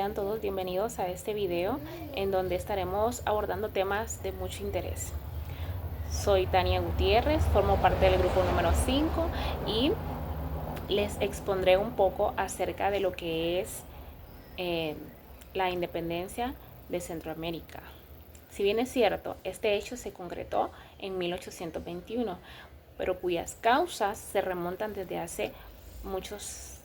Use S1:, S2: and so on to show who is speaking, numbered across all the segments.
S1: Sean todos bienvenidos a este video en donde estaremos abordando temas de mucho interés. Soy Tania Gutiérrez, formo parte del grupo número 5 y les expondré un poco acerca de lo que es la independencia de Centroamérica. Si bien es cierto, este hecho se concretó en 1821, pero cuyas causas se remontan desde hace muchos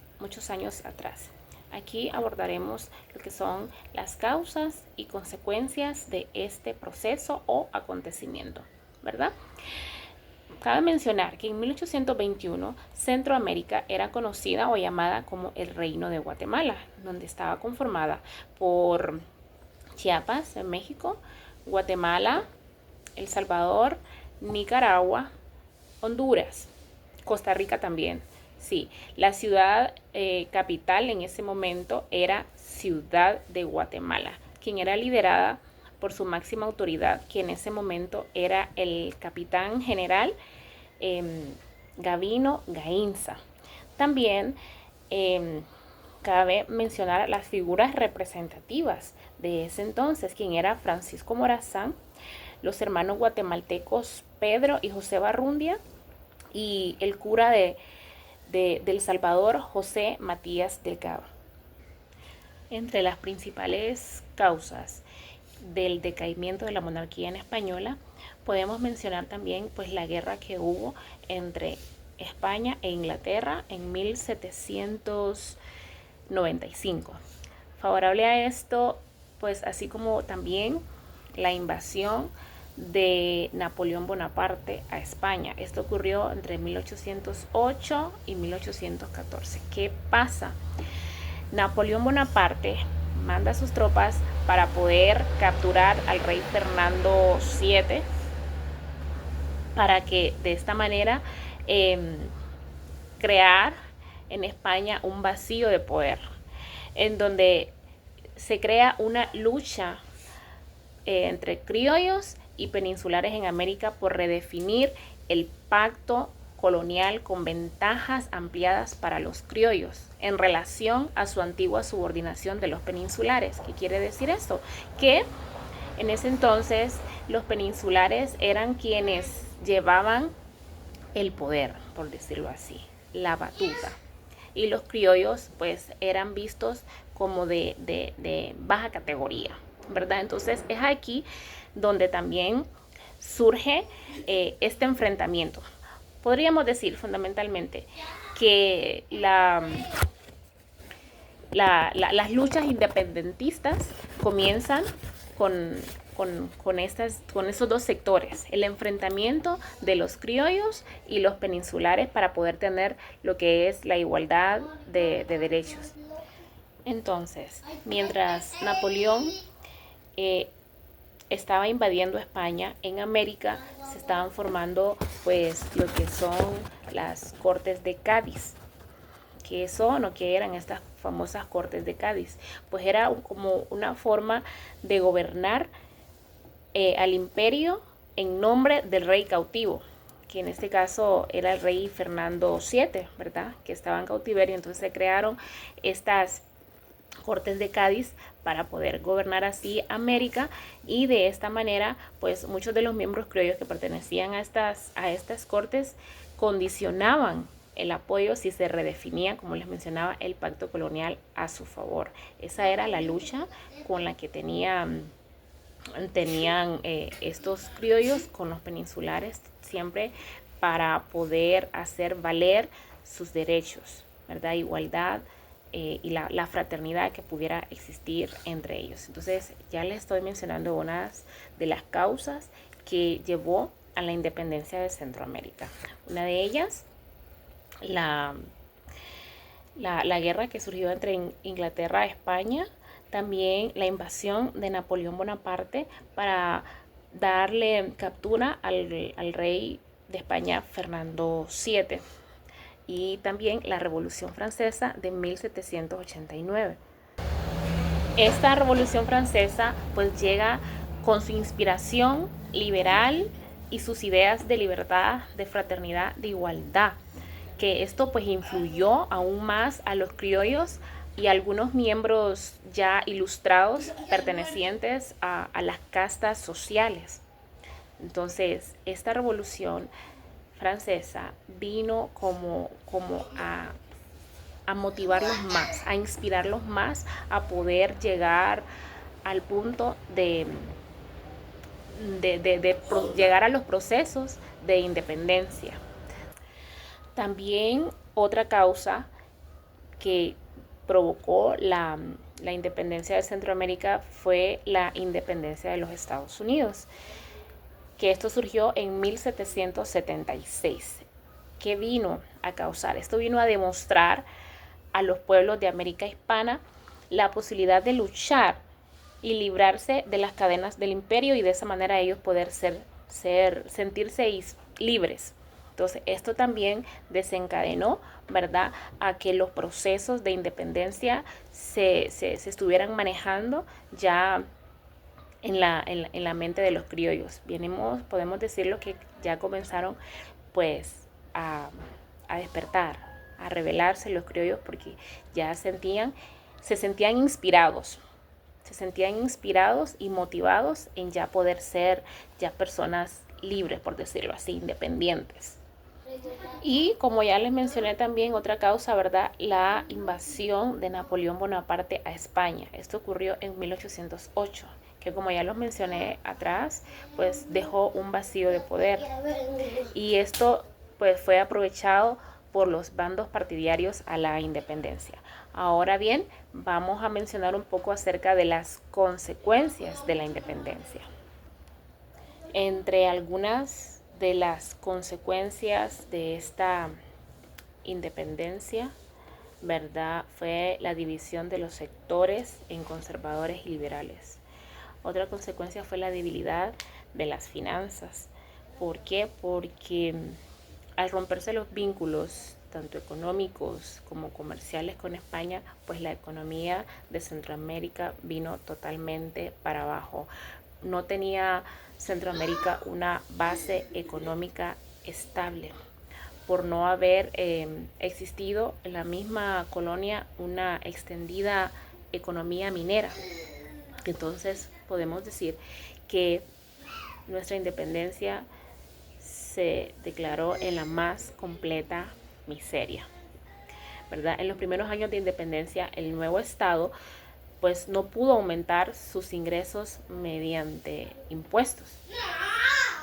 S1: años atrás. Aquí abordaremos lo que son las causas y consecuencias de este proceso o acontecimiento, ¿verdad? Cabe mencionar que en 1821 Centroamérica era conocida o llamada como el Reino de Guatemala, donde estaba conformada por Chiapas en México, Guatemala, El Salvador, Nicaragua, Honduras, Costa Rica también. Sí, la ciudad capital en ese momento era Ciudad de Guatemala, quien era liderada por su máxima autoridad, que en ese momento era el capitán general Gavino Gainza. También cabe mencionar las figuras representativas de ese entonces, quien era Francisco Morazán, los hermanos guatemaltecos Pedro y José Barrundia y el cura de El Salvador, José Matías Delgado. Entre las principales causas del decaimiento de la monarquía en española, podemos mencionar también pues la guerra que hubo entre España e Inglaterra en 1795. Favorable a esto, pues así como también la invasión de Napoleón Bonaparte a España. Esto ocurrió entre 1808 y 1814. ¿Qué pasa? Napoleón Bonaparte manda a sus tropas para poder capturar al rey Fernando VII, para que de esta manera crear en España un vacío de poder, en donde se crea una lucha entre criollos y peninsulares en América por redefinir el pacto colonial con ventajas ampliadas para los criollos en relación a su antigua subordinación de los peninsulares. ¿Qué quiere decir esto? Que en ese entonces los peninsulares eran quienes llevaban el poder, por decirlo así, la batuta. Y los criollos pues eran vistos como de baja categoría, ¿verdad? Entonces es aquí donde también surge este enfrentamiento. Podríamos decir fundamentalmente que las luchas independentistas comienzan con estos dos sectores, el enfrentamiento de los criollos y los peninsulares para poder tener lo que es la igualdad de derechos. Entonces, mientras Napoleón estaba invadiendo España, en América se estaban formando pues lo que son las Cortes de Cádiz. ¿Qué son o qué eran estas famosas Cortes de Cádiz? Pues era como una forma de gobernar al imperio en nombre del rey cautivo, que en este caso era el rey Fernando VII, ¿verdad? Que estaba en cautiverio. Entonces se crearon estas Cortes de Cádiz para poder gobernar así América, y de esta manera pues muchos de los miembros criollos que pertenecían a estas cortes condicionaban el apoyo si se redefinía, como les mencionaba, el pacto colonial a su favor. Esa era la lucha con la que tenían estos criollos con los peninsulares, siempre para poder hacer valer sus derechos, ¿verdad? Igualdad y la fraternidad que pudiera existir entre ellos. Entonces ya les estoy mencionando unas de las causas que llevó a la independencia de Centroamérica. Una de ellas, la guerra que surgió entre Inglaterra y España. También la invasión de Napoleón Bonaparte para darle captura al rey de España Fernando VII. Y también la Revolución Francesa de 1789. Esta Revolución Francesa pues llega con su inspiración liberal y sus ideas de libertad, de fraternidad, de igualdad, que esto pues influyó aún más a los criollos y algunos miembros ya ilustrados pertenecientes a las castas sociales. Entonces, esta revolución francesa vino como a motivarlos más, a inspirarlos más a poder llegar al punto de llegar a los procesos de independencia. También otra causa que provocó la independencia de Centroamérica fue la independencia de los Estados Unidos, que esto surgió en 1776. ¿Qué vino a causar? Esto vino a demostrar a los pueblos de América Hispana la posibilidad de luchar y librarse de las cadenas del imperio y de esa manera ellos poder sentirse libres. Entonces, esto también desencadenó, ¿verdad?, a que los procesos de independencia se estuvieran manejando ya en la mente de los criollos. Podemos decirlo que ya comenzaron pues a despertar, a rebelarse los criollos porque ya se sentían inspirados y motivados en ya poder ser ya personas libres, por decirlo así, independientes. Y como ya les mencioné también, otra causa, ¿verdad?, la invasión de Napoleón Bonaparte a España. Esto ocurrió en 1808, que como ya los mencioné atrás, pues dejó un vacío de poder. Y esto pues fue aprovechado por los bandos partidarios a la independencia. Ahora bien, vamos a mencionar un poco acerca de las consecuencias de la independencia. Entre algunas de las consecuencias de esta independencia, ¿verdad?, fue la división de los sectores en conservadores y liberales. Otra consecuencia fue la debilidad de las finanzas. ¿Por qué? Porque al romperse los vínculos tanto económicos como comerciales con España, pues la economía de Centroamérica vino totalmente para abajo. No tenía Centroamérica una base económica estable, por no haber existido en la misma colonia una extendida economía minera. Entonces podemos decir que nuestra independencia se declaró en la más completa miseria, ¿verdad? En los primeros años de independencia, el nuevo Estado pues no pudo aumentar sus ingresos mediante impuestos.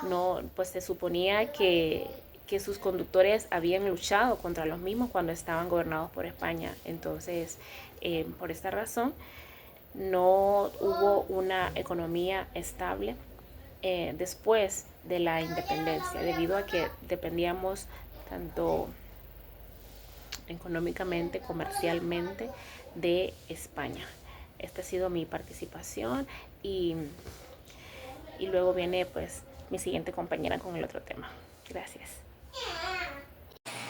S1: No, pues se suponía que sus conductores habían luchado contra los mismos cuando estaban gobernados por España. Entonces, por esta razón, no hubo una economía estable después de la independencia, debido a que dependíamos tanto económicamente, comercialmente, de España. Esta ha sido mi participación y luego viene pues mi siguiente compañera con el otro tema. Gracias.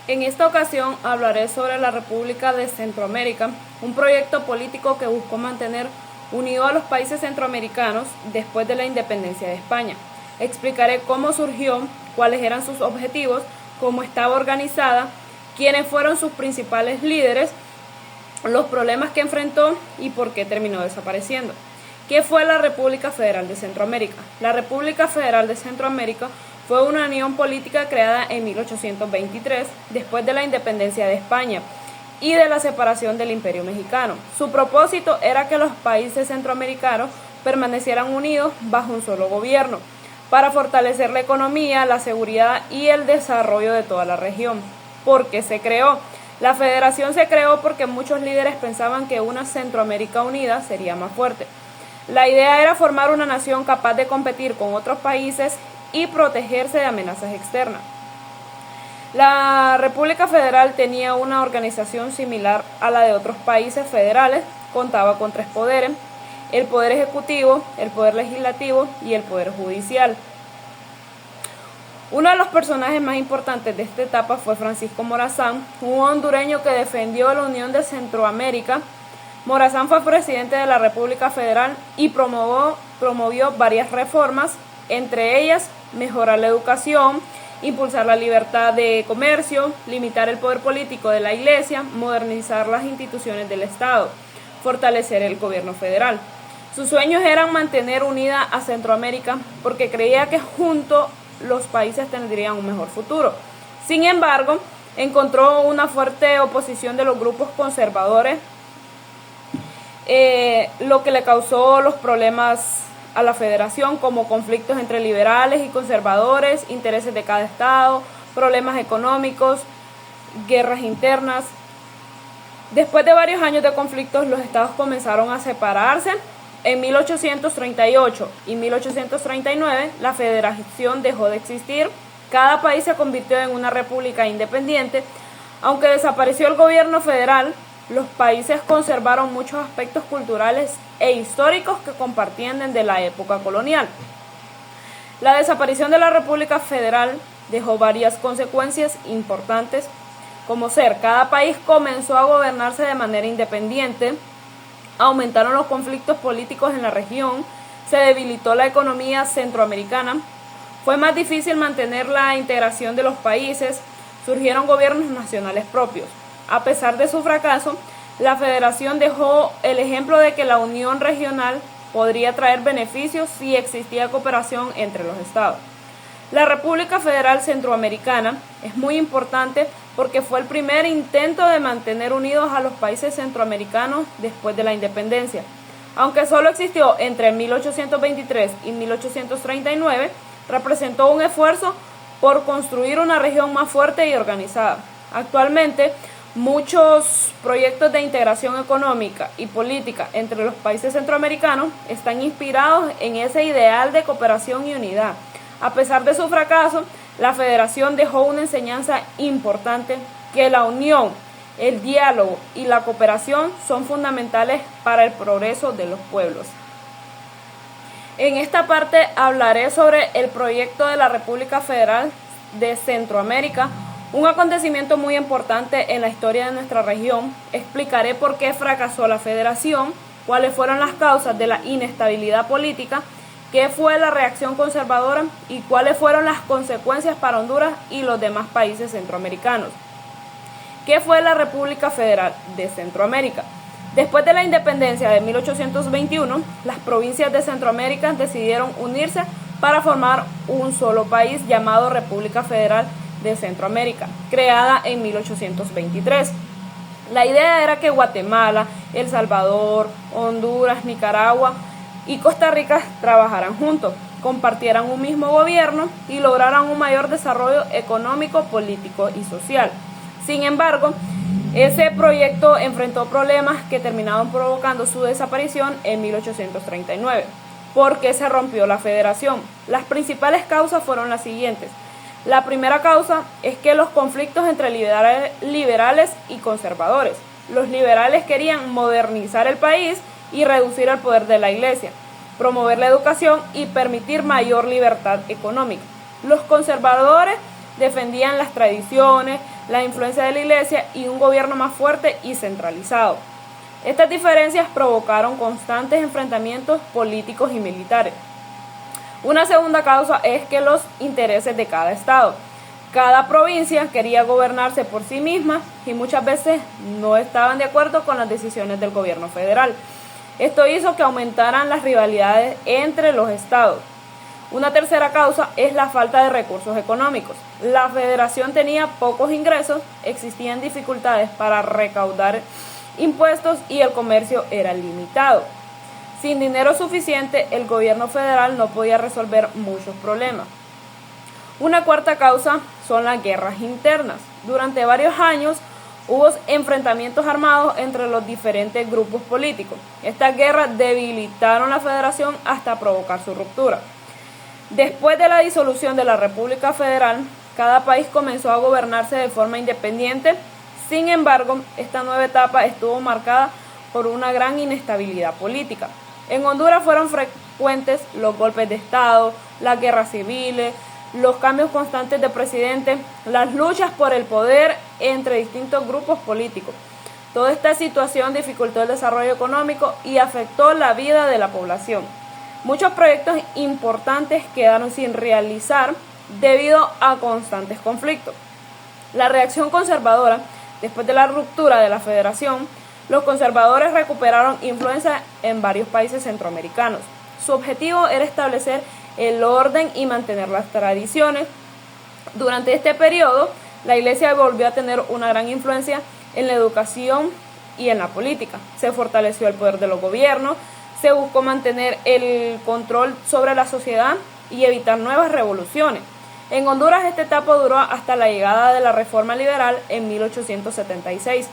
S2: En esta ocasión hablaré sobre la República de Centroamérica, un proyecto político que buscó mantener unido a los países centroamericanos después de la independencia de España. Explicaré cómo surgió, cuáles eran sus objetivos, cómo estaba organizada, quiénes fueron sus principales líderes, los problemas que enfrentó y por qué terminó desapareciendo. ¿Qué fue la República Federal de Centroamérica? La República Federal de Centroamérica fue una unión política creada en 1823, después de la independencia de España y de la separación del Imperio Mexicano. Su propósito era que los países centroamericanos permanecieran unidos bajo un solo gobierno, para fortalecer la economía, la seguridad y el desarrollo de toda la región. ¿Por qué se creó? La federación se creó porque muchos líderes pensaban que una Centroamérica unida sería más fuerte. La idea era formar una nación capaz de competir con otros países y protegerse de amenazas externas. La República Federal tenía una organización similar a la de otros países federales. Contaba con 3 poderes: el poder ejecutivo, el poder legislativo y el poder judicial. Uno de los personajes más importantes de esta etapa fue Francisco Morazán, un hondureño que defendió la unión de Centroamérica. Morazán fue presidente de la República Federal y promovió varias reformas, entre ellas mejorar la educación impulsar la libertad de comercio, limitar el poder político de la Iglesia, modernizar las instituciones del Estado, fortalecer el gobierno federal. Sus sueños eran mantener unida a Centroamérica porque creía que juntos los países tendrían un mejor futuro. Sin embargo, encontró una fuerte oposición de los grupos conservadores, lo que le causó los problemas a la federación, como conflictos entre liberales y conservadores, intereses de cada estado, problemas económicos, guerras internas. Después de varios años de conflictos, los estados comenzaron a separarse. En 1838 y 1839, la federación dejó de existir. Cada país se convirtió en una república independiente. Aunque desapareció el gobierno federal, los países conservaron muchos aspectos culturales e históricos que compartían desde la época colonial. La desaparición de la República Federal dejó varias consecuencias importantes, como cada país comenzó a gobernarse de manera independiente, aumentaron los conflictos políticos en la región, se debilitó la economía centroamericana, fue más difícil mantener la integración de los países, surgieron gobiernos nacionales propios. A pesar de su fracaso, la federación dejó el ejemplo de que la unión regional podría traer beneficios si existía cooperación entre los estados. La República Federal Centroamericana es muy importante porque fue el primer intento de mantener unidos a los países centroamericanos después de la independencia. Aunque solo existió entre 1823 y 1839, representó un esfuerzo por construir una región más fuerte y organizada. Actualmente, muchos proyectos de integración económica y política entre los países centroamericanos están inspirados en ese ideal de cooperación y unidad. A pesar de su fracaso, la federación dejó una enseñanza importante, que la unión, el diálogo y la cooperación son fundamentales para el progreso de los pueblos. En esta parte hablaré sobre el proyecto de la República Federal de Centroamérica, un acontecimiento muy importante en la historia de nuestra región. Explicaré por qué fracasó la federación, cuáles fueron las causas de la inestabilidad política, qué fue la reacción conservadora y cuáles fueron las consecuencias para Honduras y los demás países centroamericanos. ¿Qué fue la República Federal de Centroamérica? Después de la independencia de 1821, las provincias de Centroamérica decidieron unirse para formar un solo país llamado República Federal de Centroamérica, creada en 1823. La idea era que Guatemala, El Salvador, Honduras, Nicaragua y Costa Rica trabajaran juntos, compartieran un mismo gobierno y lograran un mayor desarrollo económico, político y social. Sin embargo, ese proyecto enfrentó problemas que terminaron provocando su desaparición en 1839. ¿Por qué se rompió la federación? Las principales causas fueron las siguientes. La primera causa es que los conflictos entre liberales y conservadores. Los liberales querían modernizar el país y reducir el poder de la Iglesia, promover la educación y permitir mayor libertad económica. Los conservadores defendían las tradiciones, la influencia de la Iglesia y un gobierno más fuerte y centralizado. Estas diferencias provocaron constantes enfrentamientos políticos y militares. Una segunda causa es que los intereses de cada estado. Cada provincia quería gobernarse por sí misma y muchas veces no estaban de acuerdo con las decisiones del gobierno federal. Esto hizo que aumentaran las rivalidades entre los estados. Una tercera causa es la falta de recursos económicos. La federación tenía pocos ingresos, existían dificultades para recaudar impuestos y el comercio era limitado. Sin dinero suficiente, el gobierno federal no podía resolver muchos problemas. Una cuarta causa son las guerras internas. Durante varios años hubo enfrentamientos armados entre los diferentes grupos políticos. Estas guerras debilitaron la federación hasta provocar su ruptura. Después de la disolución de la República Federal, cada país comenzó a gobernarse de forma independiente. Sin embargo, esta nueva etapa estuvo marcada por una gran inestabilidad política. En Honduras fueron frecuentes los golpes de Estado, las guerras civiles, los cambios constantes de presidente, las luchas por el poder entre distintos grupos políticos. Toda esta situación dificultó el desarrollo económico y afectó la vida de la población. Muchos proyectos importantes quedaron sin realizar debido a constantes conflictos. La reacción conservadora, después de la ruptura de la federación, los conservadores recuperaron influencia en varios países centroamericanos. Su objetivo era establecer el orden y mantener las tradiciones. Durante este periodo, la Iglesia volvió a tener una gran influencia en la educación y en la política. Se fortaleció el poder de los gobiernos, se buscó mantener el control sobre la sociedad y evitar nuevas revoluciones. En Honduras esta etapa duró hasta la llegada de la Reforma Liberal en 1876,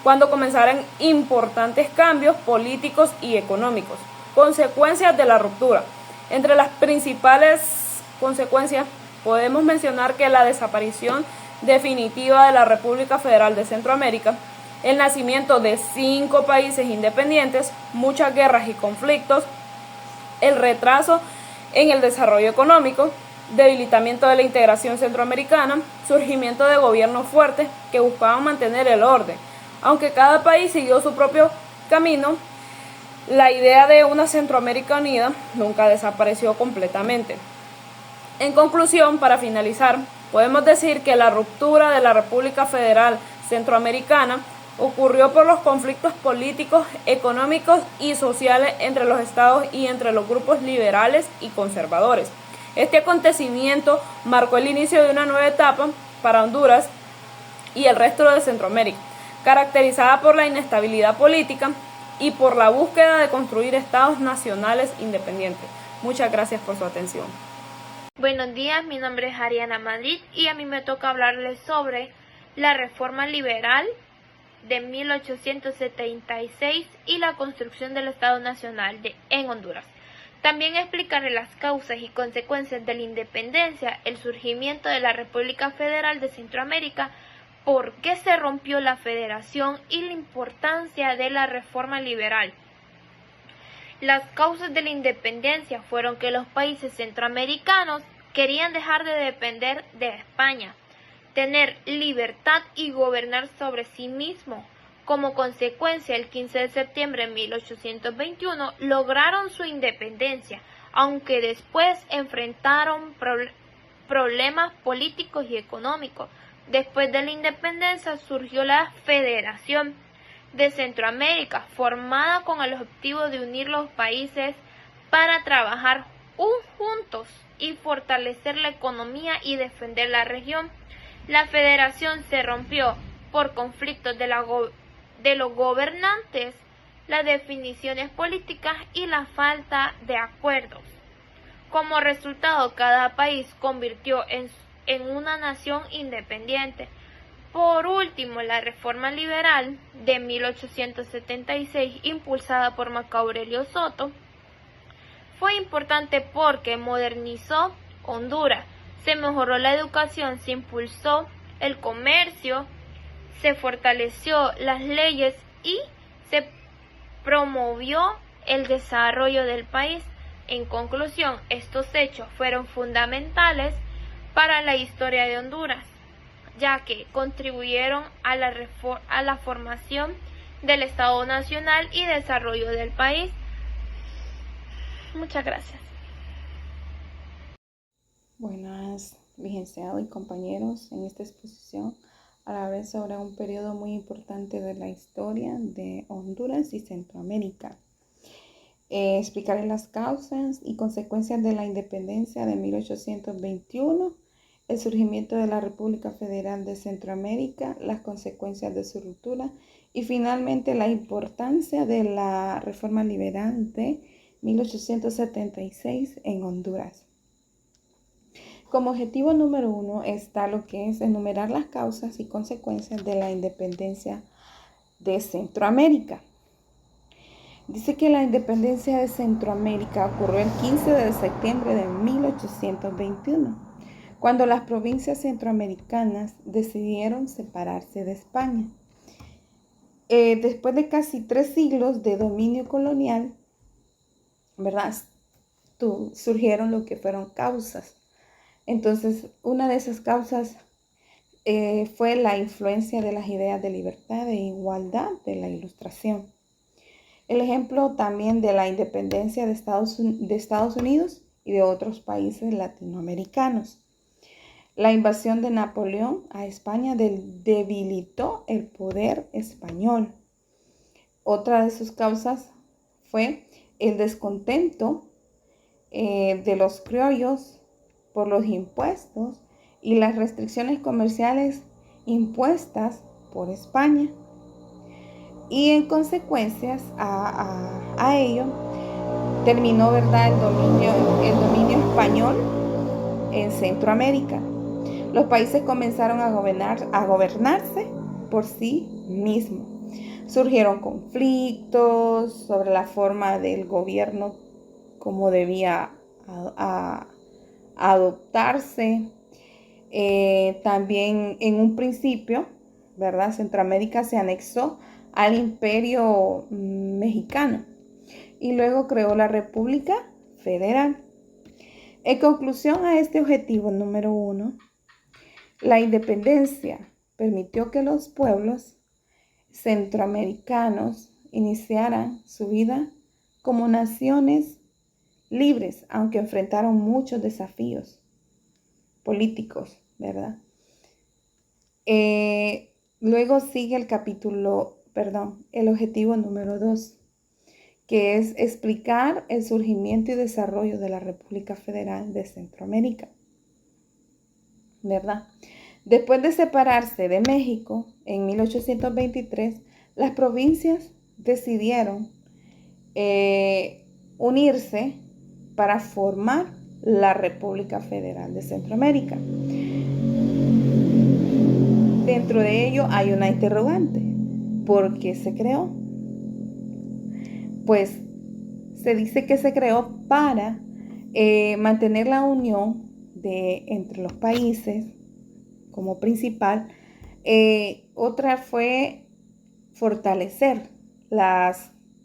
S2: cuando comenzaron importantes cambios políticos y económicos. Consecuencias de la ruptura. Entre las principales consecuencias podemos mencionar que la desaparición definitiva de la República Federal de Centroamérica, el nacimiento de 5 países independientes, muchas guerras y conflictos, el retraso en el desarrollo económico, debilitamiento de la integración centroamericana, surgimiento de gobiernos fuertes que buscaban mantener el orden. Aunque cada país siguió su propio camino, la idea de una Centroamérica unida nunca desapareció completamente. En conclusión, para finalizar, podemos decir que la ruptura de la República Federal Centroamericana ocurrió por los conflictos políticos, económicos y sociales entre los estados y entre los grupos liberales y conservadores. Este acontecimiento marcó el inicio de una nueva etapa para Honduras y el resto de Centroamérica, caracterizada por la inestabilidad política y por la búsqueda de construir estados nacionales independientes. Muchas gracias por su atención.
S3: Buenos días, mi nombre es Ariana Madrid y a mí me toca hablarles sobre la Reforma Liberal de 1876 y la construcción del Estado Nacional en Honduras. También explicaré las causas y consecuencias de la independencia, el surgimiento de la República Federal de Centroamérica, por qué se rompió la federación y la importancia de la Reforma Liberal. Las causas de la independencia fueron que los países centroamericanos querían dejar de depender de España, tener libertad y gobernar sobre sí mismos. Como consecuencia, el 15 de septiembre de 1821 lograron su independencia, aunque después enfrentaron problemas políticos y económicos. Después de la independencia surgió la Federación de Centroamérica, formada con el objetivo de unir los países para trabajar juntos y fortalecer la economía y defender la región. La federación se rompió por conflictos de los gobernantes, las definiciones políticas y la falta de acuerdos. Como resultado, cada país convirtió en una nación independiente. Por último, la Reforma Liberal de 1876, impulsada por Marco Aurelio Soto, fue importante porque modernizó Honduras, se mejoró la educación, se impulsó el comercio, se fortaleció las leyes y se promovió el desarrollo del país. En conclusión, estos hechos fueron fundamentales para la historia de Honduras, ya que contribuyeron a la formación del Estado Nacional y desarrollo del país. Muchas gracias.
S4: Buenas, licenciado y compañeros. En esta exposición hablaré sobre un periodo muy importante de la historia de Honduras y Centroamérica. Explicaré las causas y consecuencias de la independencia de 1821, el surgimiento de la República Federal de Centroamérica, las consecuencias de su ruptura y finalmente la importancia de la Reforma Liberal de 1876 en Honduras. Como objetivo número 1 está lo que es enumerar las causas y consecuencias de la independencia de Centroamérica. Dice que la independencia de Centroamérica ocurrió el 15 de septiembre de 1821, cuando las provincias centroamericanas decidieron separarse de España. Después de casi 3 siglos de dominio colonial, ¿verdad? Surgieron lo que fueron causas. Entonces, una de esas causas fue la influencia de las ideas de libertad e igualdad de la Ilustración. El ejemplo también de la independencia de Estados Unidos y de otros países latinoamericanos. La invasión de Napoleón a España debilitó el poder español. Otra de sus causas fue el descontento de los criollos por los impuestos y las restricciones comerciales impuestas por España. Y en consecuencias a ello, terminó, ¿verdad?, el dominio español en Centroamérica. Los países comenzaron a gobernarse por sí mismos. Surgieron conflictos sobre la forma del gobierno, cómo debía adoptarse. También en un principio, ¿verdad?, Centroamérica se anexó al Imperio Mexicano y luego creó la República Federal. En conclusión a este objetivo número 1, la independencia permitió que los pueblos centroamericanos iniciaran su vida como naciones libres, aunque enfrentaron muchos desafíos políticos, ¿verdad? Luego sigue el objetivo número 2, que es explicar el surgimiento y desarrollo de la República Federal de Centroamérica, ¿verdad? Después de separarse de México en 1823, las provincias decidieron unirse para formar la República Federal de Centroamérica. Dentro de ello hay una interrogante. ¿Por qué se creó? Pues se dice que se creó para mantener la unión entre los países como principal. Otra fue fortalecer la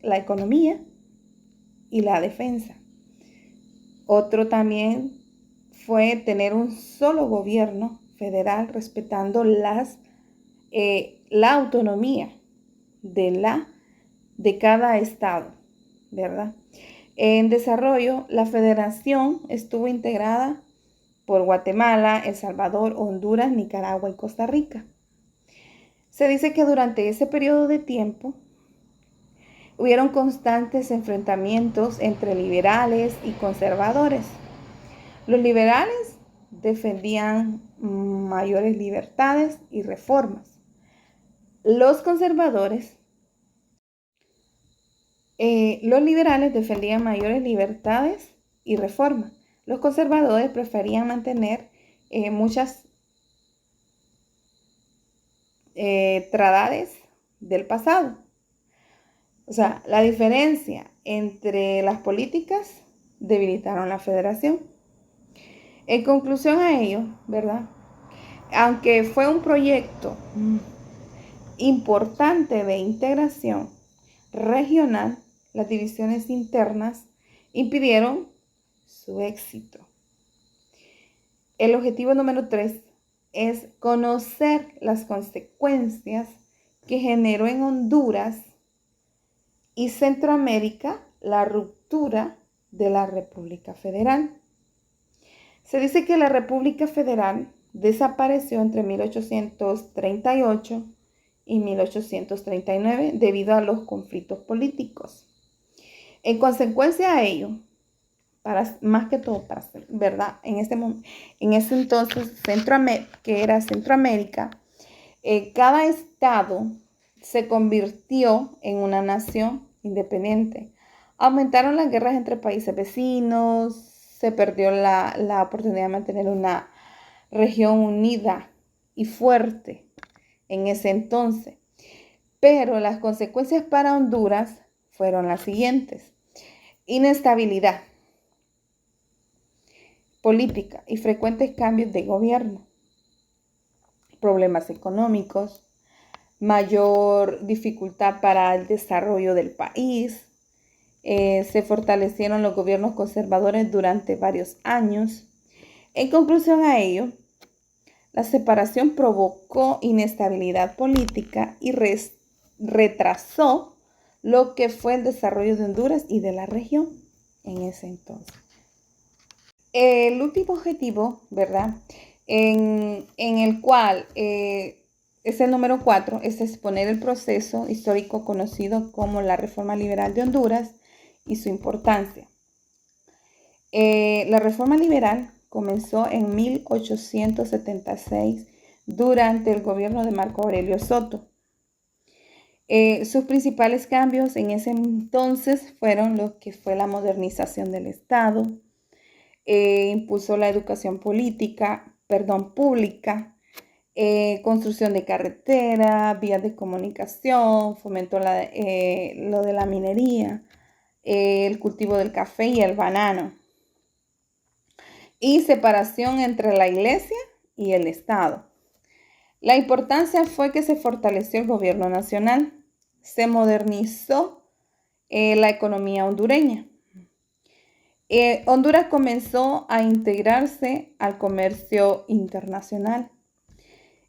S4: economía y la defensa. Otro también fue tener un solo gobierno federal respetando la autonomía de cada estado, ¿verdad? En desarrollo, la federación estuvo integrada por Guatemala, El Salvador, Honduras, Nicaragua y Costa Rica. Se dice que durante ese periodo de tiempo hubieron constantes enfrentamientos entre liberales y conservadores. Los liberales defendían mayores libertades y reformas. Los liberales defendían mayores libertades y reformas. Los conservadores preferían mantener muchas tradiciones del pasado. O sea, la diferencia entre las políticas debilitaron la federación. En conclusión a ello, ¿verdad?, aunque fue un proyecto importante de integración regional, las divisiones internas impidieron su éxito. El objetivo número 3 es conocer las consecuencias que generó en Honduras y Centroamérica la ruptura de la República Federal. Se dice que la República Federal desapareció entre 1838 y 1839 debido a los conflictos políticos. En consecuencia a ello, ¿verdad?, en ese entonces, que era Centroamérica, cada estado se convirtió en una nación independiente. Aumentaron las guerras entre países vecinos, se perdió la oportunidad de mantener una región unida y fuerte en ese entonces. Pero las consecuencias para Honduras fueron las siguientes: inestabilidad política y frecuentes cambios de gobierno, problemas económicos, mayor dificultad para el desarrollo del país. Se fortalecieron los gobiernos conservadores durante varios años. En conclusión a ello, la separación provocó inestabilidad política y retrasó lo que fue el desarrollo de Honduras y de la región en ese entonces. El último objetivo, ¿verdad?, en el cual es el número 4, es exponer el proceso histórico conocido como la Reforma Liberal de Honduras y su importancia. La Reforma Liberal comenzó en 1876 durante el gobierno de Marco Aurelio Soto. Sus principales cambios en ese entonces fueron lo que fue la modernización del Estado, impulsó la educación pública, construcción de carretera, vías de comunicación, fomentó lo de la minería, el cultivo del café y el banano, y separación entre la iglesia y el Estado. La importancia fue que se fortaleció el gobierno nacional, se modernizó la economía hondureña. Honduras comenzó a integrarse al comercio internacional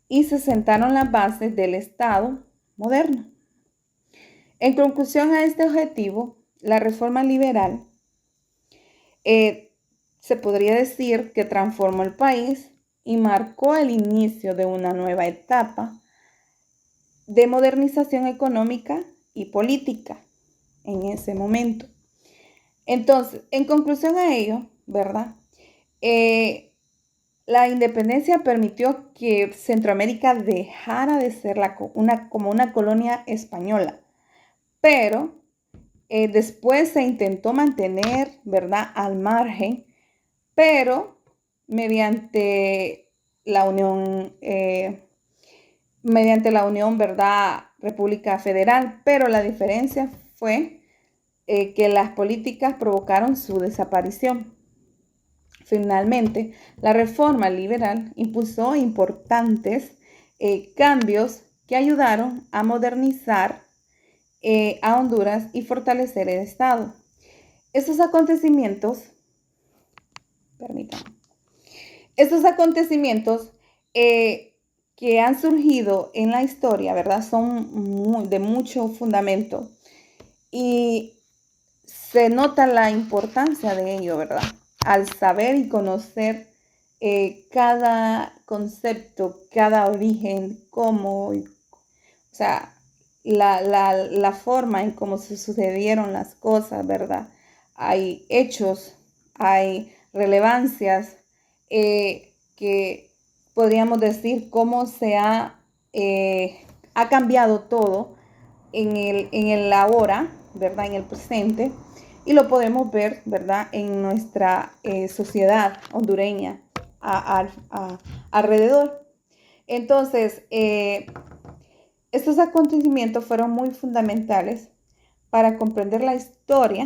S4: y se sentaron las bases del Estado moderno. En conclusión a este objetivo, la reforma liberal se podría decir que transformó el país y marcó el inicio de una nueva etapa de modernización económica y política en ese momento. Entonces, en conclusión a ello, ¿verdad? La independencia permitió que Centroamérica dejara de ser como una colonia española, pero después se intentó mantener, ¿verdad?, al margen, pero mediante la unión, ¿verdad?, República Federal, pero la diferencia fue que las políticas provocaron su desaparición. Finalmente, la reforma liberal impulsó importantes cambios que ayudaron a modernizar a Honduras y fortalecer el Estado. Estos acontecimientos que han surgido en la historia, ¿verdad?, son de mucho fundamento y se nota la importancia de ello, ¿verdad?, al saber y conocer cada concepto, cada origen, la forma en cómo se sucedieron las cosas, ¿verdad? Hay hechos, hay relevancias que podríamos decir cómo se ha cambiado todo en el ahora, ¿verdad?, en el presente, y lo podemos ver, ¿verdad?, en nuestra sociedad hondureña alrededor. Entonces, estos acontecimientos fueron muy fundamentales para comprender la historia